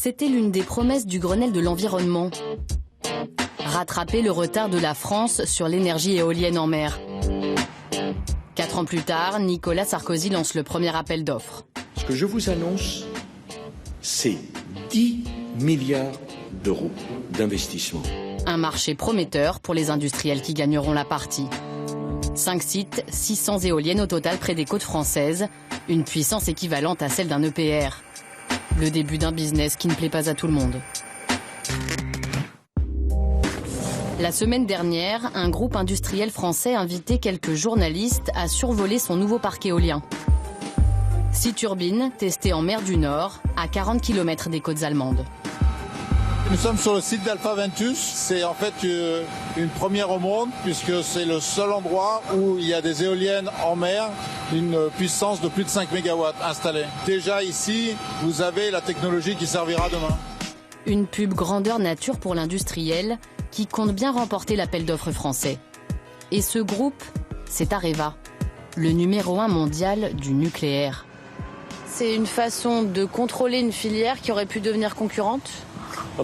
C'était l'une des promesses du Grenelle de l'environnement. Rattraper le retard de la France sur l'énergie éolienne en mer. 4 ans plus tard, Nicolas Sarkozy lance le premier appel d'offres. Ce que je vous annonce, c'est 10 milliards d'euros d'investissement. Un marché prometteur pour les industriels qui gagneront la partie. 5 sites, 600 éoliennes au total près des côtes françaises, une puissance équivalente à celle d'un EPR. Le début d'un business qui ne plaît pas à tout le monde. La semaine dernière, un groupe industriel français invitait quelques journalistes à survoler son nouveau parc éolien. 6 turbines testées en mer du Nord, à 40 km des côtes allemandes. Nous sommes sur le site d'Alpha Ventus. C'est en fait une première au monde puisque c'est le seul endroit où il y a des éoliennes en mer d'une puissance de plus de 5 MW installées. Déjà ici, vous avez la technologie qui servira demain. Une pub grandeur nature pour l'industriel qui compte bien remporter l'appel d'offres français. Et ce groupe, c'est Areva, le numéro 1 mondial du nucléaire. C'est une façon de contrôler une filière qui aurait pu devenir concurrente ?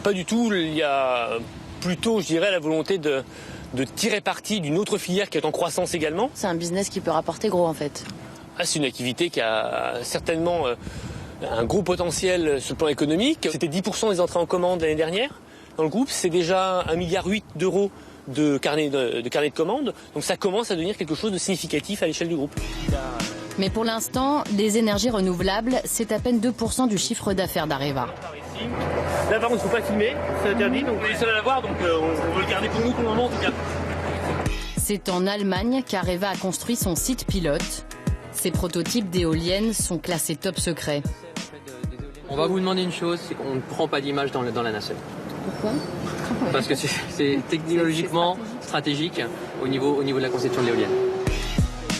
Pas du tout, il y a plutôt, je dirais, la volonté de tirer parti d'une autre filière qui est en croissance également. C'est un business qui peut rapporter gros en fait. C'est une activité qui a certainement un gros potentiel sur le plan économique. C'était 10% des entrées en commande l'année dernière. Dans le groupe, c'est déjà 1,8 milliard d'euros de carnet de commande. Donc ça commence à devenir quelque chose de significatif à l'échelle du groupe. Mais pour l'instant, les énergies renouvelables, c'est à peine 2% du chiffre d'affaires d'Areva. Là par contre, il ne faut pas filmer, c'est interdit, donc on est seul à l'avoir, donc on veut le garder pour nous pour le moment en tout cas. C'est en Allemagne qu'Areva a construit son site pilote. Ces prototypes d'éoliennes sont classés top secret. On va vous demander une chose, c'est qu'on ne prend pas d'image dans la nacelle. Pourquoi ? Parce que c'est technologiquement stratégique au niveau de la conception de l'éolienne.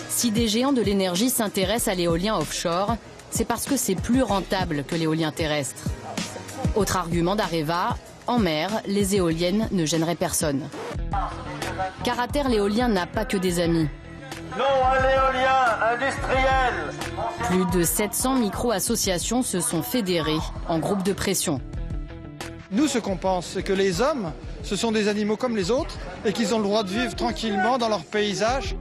Si des géants de l'énergie s'intéressent à l'éolien offshore, c'est parce que c'est plus rentable que l'éolien terrestre. Autre argument d'Areva, en mer, les éoliennes ne gêneraient personne. Car à terre, l'éolien n'a pas que des amis. Non à l'éolien industriel. Plus de 700 micro-associations se sont fédérées en groupe de pression. Nous, ce qu'on pense, c'est que les hommes, ce sont des animaux comme les autres et qu'ils ont le droit de vivre tranquillement dans leur paysage.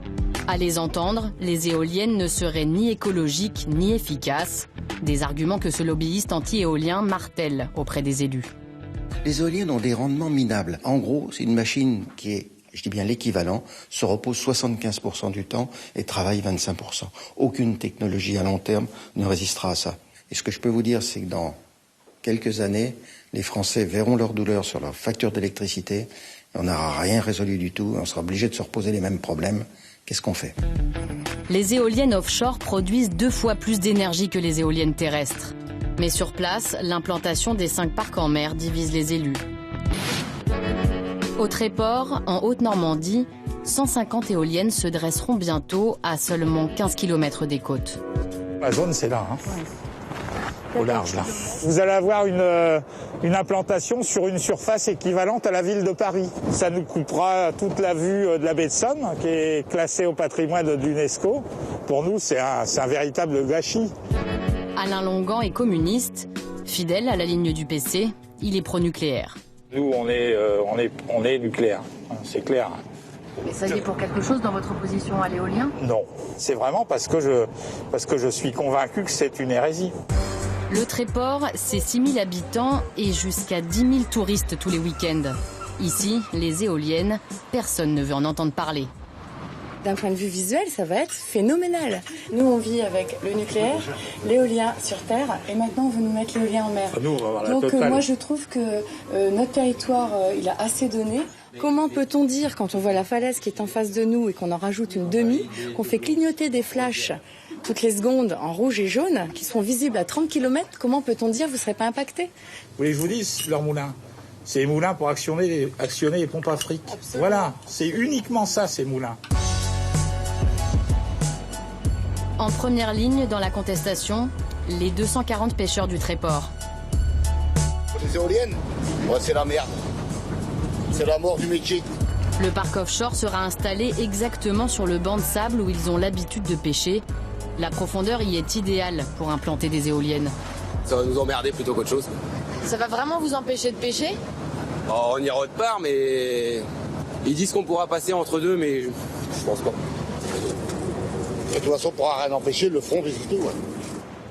À les entendre, les éoliennes ne seraient ni écologiques ni efficaces. Des arguments que ce lobbyiste anti-éolien martèle auprès des élus. Les éoliennes ont des rendements minables. En gros, c'est une machine qui est, je dis bien l'équivalent, se repose 75% du temps et travaille 25%. Aucune technologie à long terme ne résistera à ça. Et ce que je peux vous dire, c'est que dans quelques années, les Français verront leur douleur sur leur facture d'électricité. On n'aura rien résolu du tout. On sera obligé de se reposer les mêmes problèmes. Qu'est-ce qu'on fait ? Les éoliennes offshore produisent 2 fois plus d'énergie que les éoliennes terrestres. Mais sur place, l'implantation des 5 parcs en mer divise les élus. Au Tréport, en Haute-Normandie, 150 éoliennes se dresseront bientôt à seulement 15 km des côtes. La zone, c'est là, au large, là. Vous allez avoir une implantation sur une surface équivalente à la ville de Paris. Ça nous coupera toute la vue de la baie de Somme, qui est classée au patrimoine de l'UNESCO. Pour nous, c'est un véritable gâchis. Alain Longan est communiste. Fidèle à la ligne du PC, il est pro-nucléaire. Nous, on est nucléaire, c'est clair. Mais ça y est pour quelque chose dans votre opposition à l'éolien ? Non, c'est vraiment parce que je suis convaincu que c'est une hérésie. Le Tréport, c'est 6 000 habitants et jusqu'à 10 000 touristes tous les week-ends. Ici, les éoliennes, personne ne veut en entendre parler. D'un point de vue visuel, ça va être phénoménal. Nous, on vit avec le nucléaire, l'éolien sur Terre, et maintenant, on veut nous mettre l'éolien en mer. Nous, on va avoir la Donc, totale. moi, je trouve que notre territoire, il a assez donné. Comment peut-on dire, quand on voit la falaise qui est en face de nous et qu'on en rajoute une demi, qu'on fait clignoter des flashs toutes les secondes en rouge et jaune, qui sont visibles à 30 km, comment peut-on dire que vous ne serez pas impacté ? Vous voulez que je vous dise, leur moulin, c'est les moulins pour actionner les pompes à fric. Absolument. Voilà, c'est uniquement ça, ces moulins. En première ligne dans la contestation, les 240 pêcheurs du Tréport. Les éoliennes, c'est la merde. C'est la mort du métier. Le parc offshore sera installé exactement sur le banc de sable où ils ont l'habitude de pêcher. La profondeur y est idéale pour implanter des éoliennes. Ça va nous emmerder plutôt qu'autre chose. Ça va vraiment vous empêcher de pêcher? On ira autre part, mais ils disent qu'on pourra passer entre deux, mais je pense pas. De toute façon, on pourra rien empêcher, le front, c'est tout. Ouais.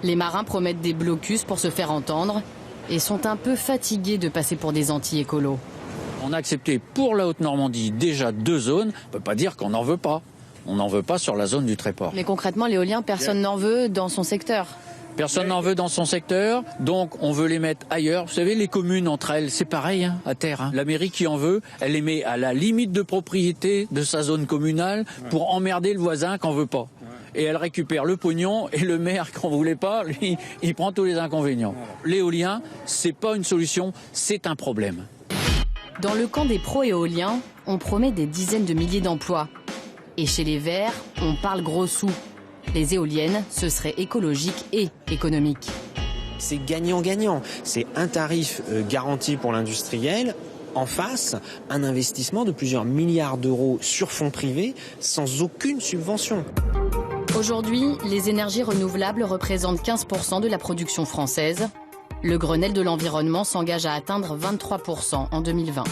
Les marins promettent des blocus pour se faire entendre et sont un peu fatigués de passer pour des anti-écolos. On a accepté pour la Haute-Normandie déjà 2 zones. On ne peut pas dire qu'on n'en veut pas. On n'en veut pas sur la zone du Tréport. Mais concrètement, l'éolien, personne n'en veut dans son secteur. Personne n'en veut dans son secteur, donc on veut les mettre ailleurs. Vous savez, les communes entre elles, c'est pareil à terre. La mairie qui en veut, elle les met à la limite de propriété de sa zone communale pour emmerder le voisin qu'on veut pas. Et elle récupère le pognon et le maire qu'on voulait pas, lui, il prend tous les inconvénients. L'éolien, c'est pas une solution, c'est un problème. Dans le camp des pro-éoliens, on promet des dizaines de milliers d'emplois. Et chez les Verts, on parle gros sous. Les éoliennes, ce serait écologique et économique. C'est gagnant-gagnant. C'est un tarif garanti pour l'industriel. En face, un investissement de plusieurs milliards d'euros sur fonds privés sans aucune subvention. Aujourd'hui, les énergies renouvelables représentent 15% de la production française. Le Grenelle de l'environnement s'engage à atteindre 23% en 2020.